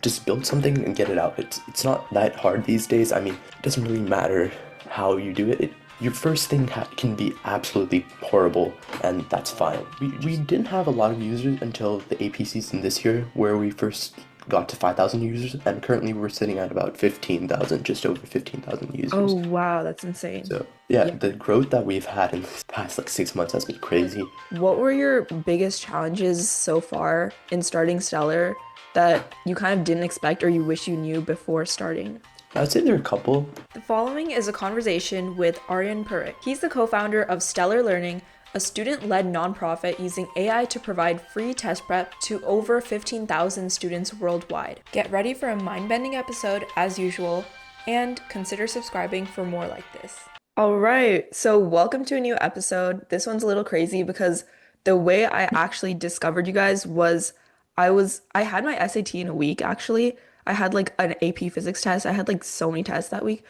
just build something and get it out. It's not that hard these days. I mean, it doesn't really matter how you do it. Your first thing can be absolutely horrible, and that's fine. We didn't have a lot of users until the AP season this year, where we first got to 5,000 users, and currently we're sitting at about 15,000, just over 15,000 Oh, users. wow, that's insane. So yeah, Yeah. the growth that we've had in the past like 6 months has been crazy. What were your biggest challenges so far in starting Stellar that you kind of didn't expect or you wish you knew before starting? I'd say there are a couple. The following is a conversation with Aaryan Parikh. He's the co-founder of Stellar Learning, a student-led nonprofit using AI to provide free test prep to over 15,000 students worldwide. Get ready for a mind-bending episode as usual, and consider subscribing for more like this. All right, so welcome to a new episode. This one's a little crazy because the way I actually discovered you guys was I had my SAT in a week actually. I had like an AP physics test. I had like so many tests that week.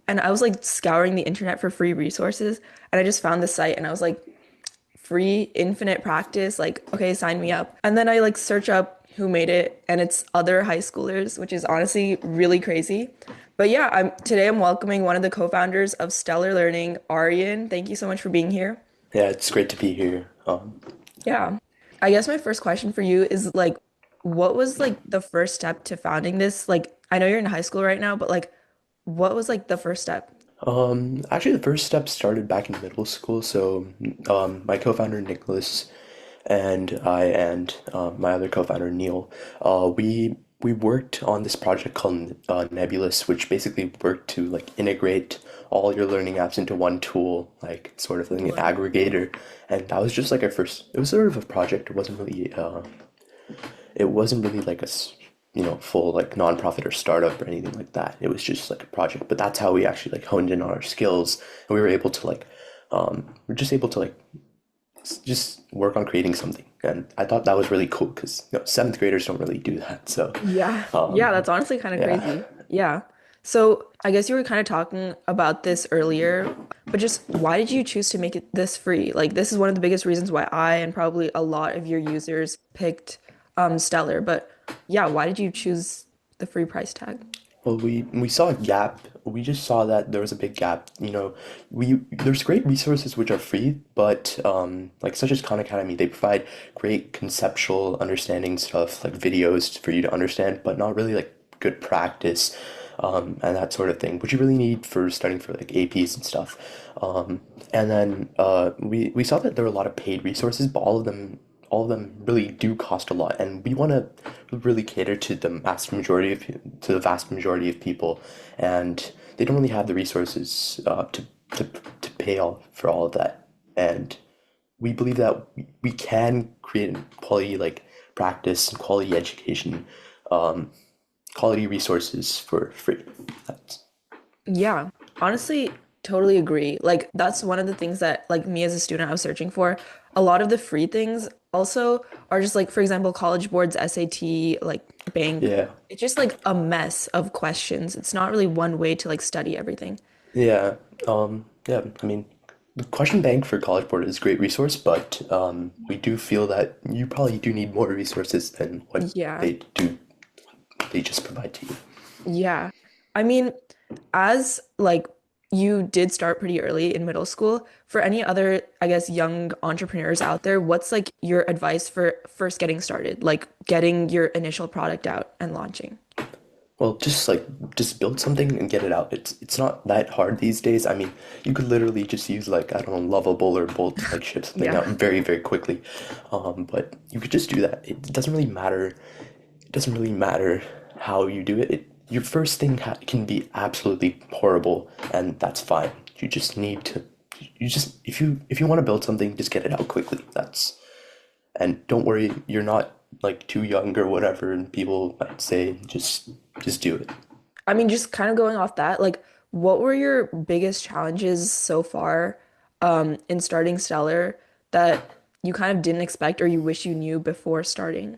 And I was like scouring the internet for free resources and I just found this site and I was like free infinite practice, like okay, sign me up. And then I like search up who made it and it's other high schoolers, which is honestly really crazy. But yeah, I'm welcoming one of the co-founders of Stellar Learning, Aryan. Thank you so much for being here. Yeah, it's great to be here. Yeah. I guess my first question for you is like, what was like the first step to founding this? Like, I know you're in high school right now, but like, what was like the first step? Actually, the first step started back in middle school. So, my co-founder Nicholas and I and my other co-founder Neil, we worked on this project called Nebulous, which basically worked to like integrate all your learning apps into one tool, like sort of like an aggregator. And that was just like our first. It was sort of a project. It wasn't really like full like nonprofit or startup or anything like that. It was just like a project, but that's how we actually like honed in on our skills, and we were able to like we're just able to like just work on creating something. And I thought that was really cool because seventh graders don't really do that. So Yeah. Yeah, um that's honestly kind of yeah. crazy. Yeah. So I guess you were kind of talking about this earlier, but just why did you choose to make it this free? Like this is one of the biggest reasons why I and probably a lot of your users picked Stellar. But yeah, why did you choose the free price tag? Well, we saw a gap. We just saw that there was a big gap. There's great resources which are free, but like such as Khan Academy, they provide great conceptual understanding stuff like videos for you to understand, but not really like good practice, and that sort of thing, which you really need for studying for like APs and stuff. And then we saw that there were a lot of paid resources, but all of them really do cost a lot, and we want to really cater to the vast majority of people, and they don't really have the resources to pay all for all of that. And we believe that we can create quality like practice and quality education, um, quality resources for free. That's, Yeah, honestly, totally agree. Like that's one of the things that like me as a student I was searching for. A lot of the free things also are just like, for example, College Board's SAT, like bank. yeah. It's just like a mess of questions. It's not really one way to like study everything. Yeah, yeah. I mean, the question bank for College Board is a great resource, but we do feel that you probably do need more resources than what Yeah. they do. They just provide to you. Yeah. I mean, as like you did start pretty early in middle school, for any other, I guess, young entrepreneurs out there, what's like your advice for first getting started, like getting your initial product out and launching? Well, just build something and get it out. It's not that hard these days. I mean, you could literally just use like I don't know, Lovable or Bolt to like ship something Yeah. out very, very quickly. But you could just do that. It doesn't really matter. It doesn't really matter how you do it. Your first thing can be absolutely horrible, and that's fine. You just need to. You just if you want to build something, just get it out quickly. And don't worry, you're not like too young or whatever, and people might say just do it. I mean, just kind of going off that, like, what were your biggest challenges so far, in starting Stellar that you kind of didn't expect or you wish you knew before starting?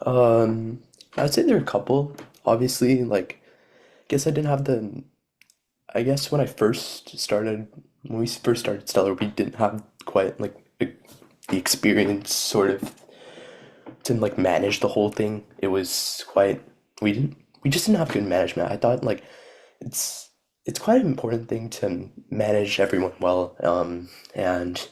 I'd say there are a couple. Obviously, like, guess I didn't have the. I guess when we first started Stellar, we didn't have quite like the experience sort of to like manage the whole thing. It was quite. we just didn't have good management. I thought like it's it's quite an important thing to manage everyone well. And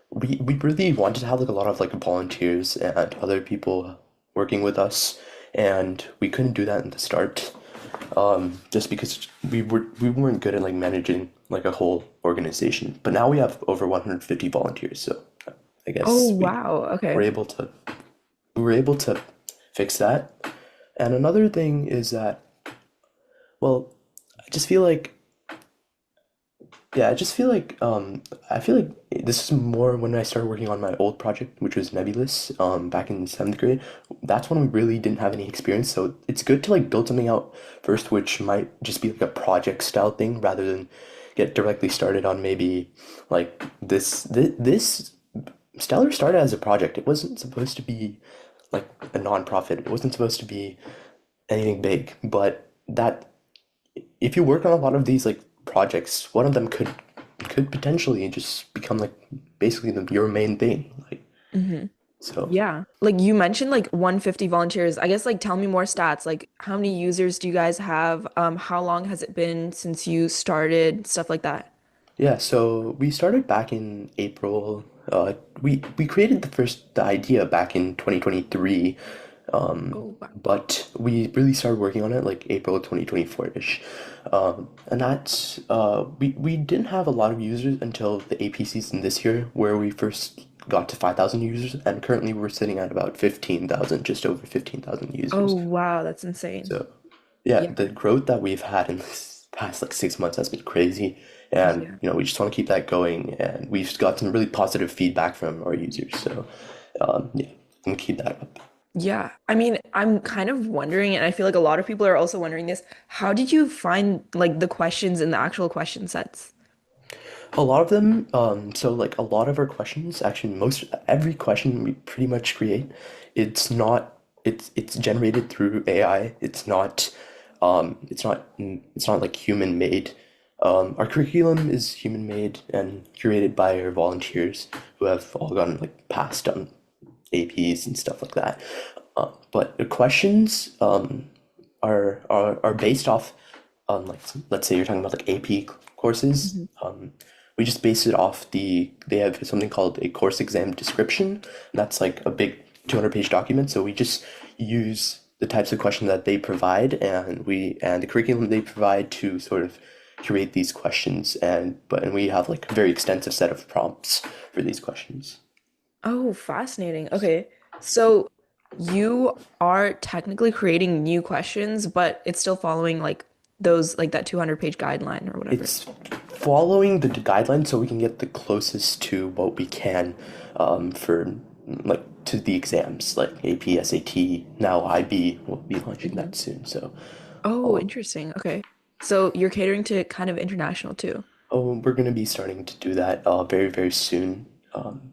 we really wanted to have like a lot of like volunteers and other people working with us, and we couldn't do that in the start, just because we weren't good at like managing like a whole organization. But now we have over 150 volunteers, so I Oh, guess wow. were Okay. able to we were able to fix that. And another thing is that, well, I just feel like yeah, I feel like this is more when I started working on my old project, which was Nebulous, back in seventh grade. That's when we really didn't have any experience, so it's good to like build something out first, which might just be like a project style thing rather than get directly started on maybe like this Stellar started as a project. It wasn't supposed to be like a nonprofit. It wasn't supposed to be anything big, but that if you work on a lot of these like projects, one of them could potentially just become like basically your main thing. Like Hmm. so, Yeah. Like you mentioned like 150 volunteers. I guess like tell me more stats. Like how many users do you guys have? How long has it been since you started? Stuff like that. yeah. So we started back in April. We created the idea back in 2023, Oh, wow. but we really started working on it like April 2024-ish. And that's we didn't have a lot of users until the AP season this year, where we first got to 5,000 users, and currently we're sitting at about 15,000, just over 15,000 Oh, users. wow, that's insane. So yeah, Yeah. the growth that we've had in this past like 6 months has been crazy, and Yeah. we just want to keep that going, and we've got some really positive feedback from our users. So yeah, and keep that up. Yeah. I mean, I'm kind of wondering, and I feel like a lot of people are also wondering this. How did you find like the questions in the actual question sets? A lot of them, so like a lot of our questions, actually most every question we pretty much create, it's generated through AI. It's not like human made. Our curriculum is human made and curated by our volunteers who have all gotten like passed on APs and stuff like that. But the questions are based off like let's say you're talking about like AP courses. Mhm. We just base it off they have something called a course exam description. That's like a big 200-page document. So we just use the types of questions that they provide, and the curriculum they provide to sort of curate these questions, and we have like a very extensive set of prompts for these questions. Oh, fascinating. Okay. So you are technically creating new questions, but it's still following like those, like that 200-page guideline or whatever. It's following the guidelines so we can get the closest to what we can, for like to the exams like AP, SAT. Now IB will be launching Mhm. that soon. So Oh, um, interesting. Okay. So you're catering to kind of international too. we're gonna be starting to do that very very soon,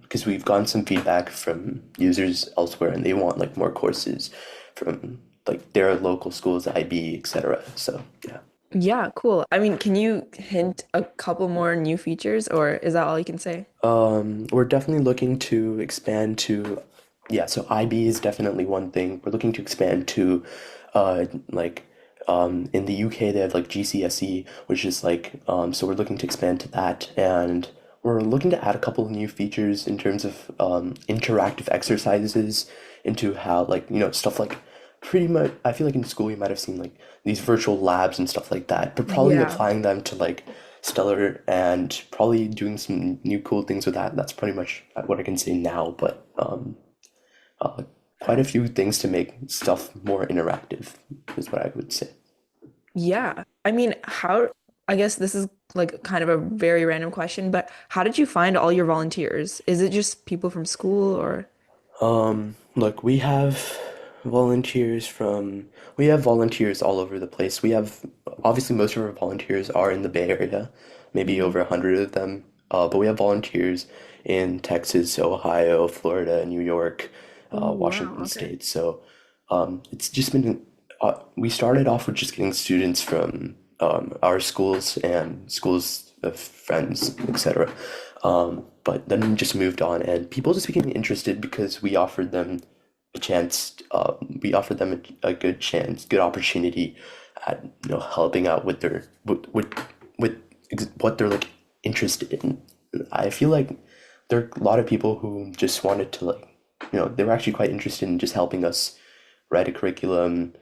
because we've gotten some feedback from users elsewhere and they want like more courses from like their local schools, IB, etc. So yeah. Yeah, cool. I mean, can you hint a couple more new features, or is that all you can say? We're definitely looking to expand to, yeah, so IB is definitely one thing. We're looking to expand to, like, in the UK they have like GCSE, which is like, so we're looking to expand to that, and we're looking to add a couple of new features in terms of interactive exercises into how like, stuff like pretty much, I feel like in school you might have seen like these virtual labs and stuff like that, but probably Yeah. applying them to like Stellar and probably doing some new cool things with that. That's pretty much what I can say now, but uh, quite a few things to make stuff more interactive is what I would say. Yeah. I mean, I guess this is like kind of a very random question, but how did you find all your volunteers? Is it just people from school or? Look, we have volunteers all over the place. We have obviously most of our volunteers are in the Bay Area, maybe Mhm. over 100 of them. But we have volunteers in Texas, Ohio, Florida, New York, Oh, wow. Washington Okay. State. So it's just been we started off with just getting students from our schools and schools of friends, etc. But then we just moved on, and people just became interested because we offered them. a chance. We offer them a good chance, good opportunity at helping out with their with what they're like interested in. I feel like there are a lot of people who just wanted to like they were actually quite interested in just helping us write a curriculum,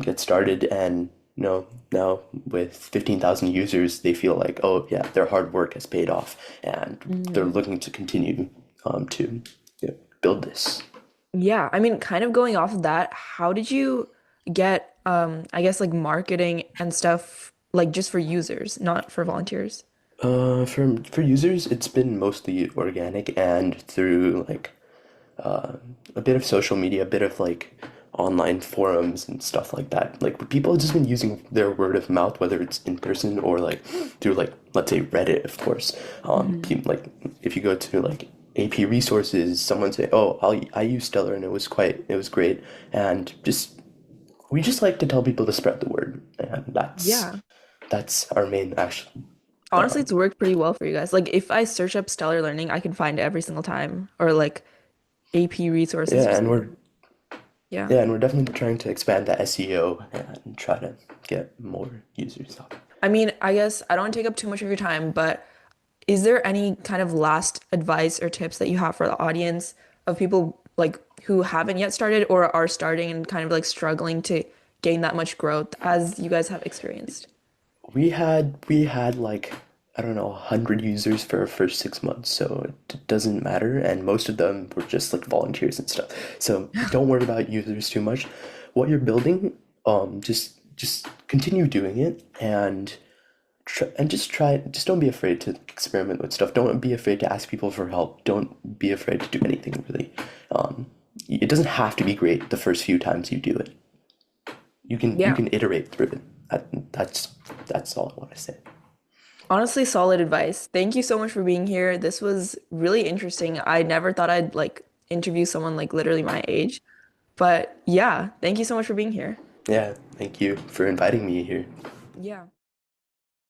get started, and now with 15,000 users, they feel like, oh yeah, their hard work has paid off, and they're Mm. looking to continue to build this. Yeah, I mean, kind of going off of that, how did you get, I guess like marketing and stuff, like just for users, not for volunteers? For users, it's been mostly organic and through like a bit of social media, a bit of like online forums and stuff like that. Like people have just been using their word of mouth, whether it's in person or like through like let's say Reddit, of course. Hmm. Like if you go to like AP resources, someone say, "Oh, I use Stellar and it was great," and just we just like to tell people to spread the word, and Yeah. that's our main action. Honestly, it's worked pretty well for you guys. Like if I search up Stellar Learning, I can find it every single time, or like AP resources or Yeah, and something. Yeah. we're definitely trying to expand the SEO and try to get more users out. I mean, I guess I don't want to take up too much of your time, but is there any kind of last advice or tips that you have for the audience of people like who haven't yet started or are starting and kind of like struggling to gain that much growth as you guys have experienced? We had like I don't know 100 users for our first 6 months, so it doesn't matter, and most of them were just like volunteers and stuff. So don't worry about users too much. What you're building, just continue doing it and just don't be afraid to experiment with stuff. Don't be afraid to ask people for help. Don't be afraid to do anything really. Um, it doesn't have to be great the first few times you do it. You Yeah. can iterate through it. That's all I want to say. Honestly, solid advice. Thank you so much for being here. This was really interesting. I never thought I'd like interview someone like literally my age. But yeah, thank you so much for being here. Yeah, thank you for inviting me here. Yeah.